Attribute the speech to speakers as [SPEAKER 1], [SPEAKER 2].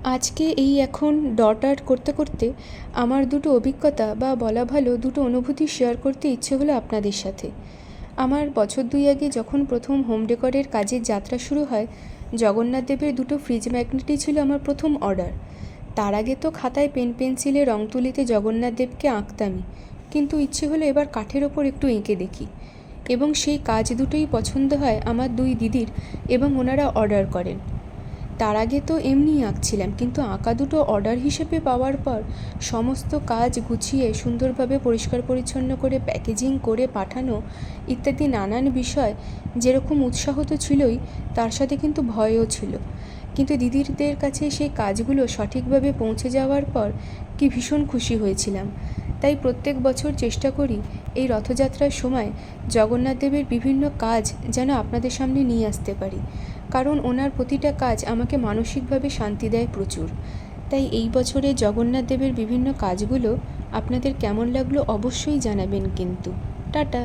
[SPEAKER 1] আজকে এই এখন ডট আর্ট করতে করতে আমার দুটো অভিজ্ঞতা বা বলা ভালো দুটো অনুভূতি শেয়ার করতে ইচ্ছে হলো আপনাদের সাথে। আমার বছর দুই আগে যখন প্রথম হোম ডেকরের কাজের যাত্রা শুরু হয়, জগন্নাথ দেবের দুটো ফ্রিজ ম্যাগনেটই ছিল আমার প্রথম অর্ডার। তার আগে তো খাতায় পেন পেন্সিলে রং তুলিতে জগন্নাথ দেবকে আঁকতামই, কিন্তু ইচ্ছে হলো এবার কাঠের ওপর একটু এঁকে দেখি। এবং সেই কাজ দুটোই পছন্দ হয় আমার দুই দিদির, এবং ওনারা অর্ডার করেন। তার আগে তো এমনিই আঁকছিলাম, কিন্তু আঁকা দুটো অর্ডার হিসেবে পাওয়ার পর সমস্ত কাজ গুছিয়ে সুন্দরভাবে পরিষ্কার পরিচ্ছন্ন করে প্যাকেজিং করে পাঠানো ইত্যাদি নানান বিষয়, যেরকম উৎসাহ তো ছিলই, তার সাথে কিন্তু ভয়ও ছিল। কিন্তু দিদিদের কাছে সেই কাজগুলো সঠিকভাবে পৌঁছে যাওয়ার পর কি ভীষণ খুশি হয়েছিলাম। তাই প্রত্যেক বছর চেষ্টা করি এই রথযাত্রার সময় জগন্নাথ দেবের বিভিন্ন কাজ যেন আপনাদের সামনে নিয়ে আসতে পারি, কারণ ওনার প্রতিটা কাজ আমাকে মানসিকভাবে শান্তি দেয় প্রচুর। তাই এই বছরে জগন্নাথ দেবের বিভিন্ন কাজগুলো আপনাদের কেমন লাগলো অবশ্যই জানাবেন কিন্তু। টাটা।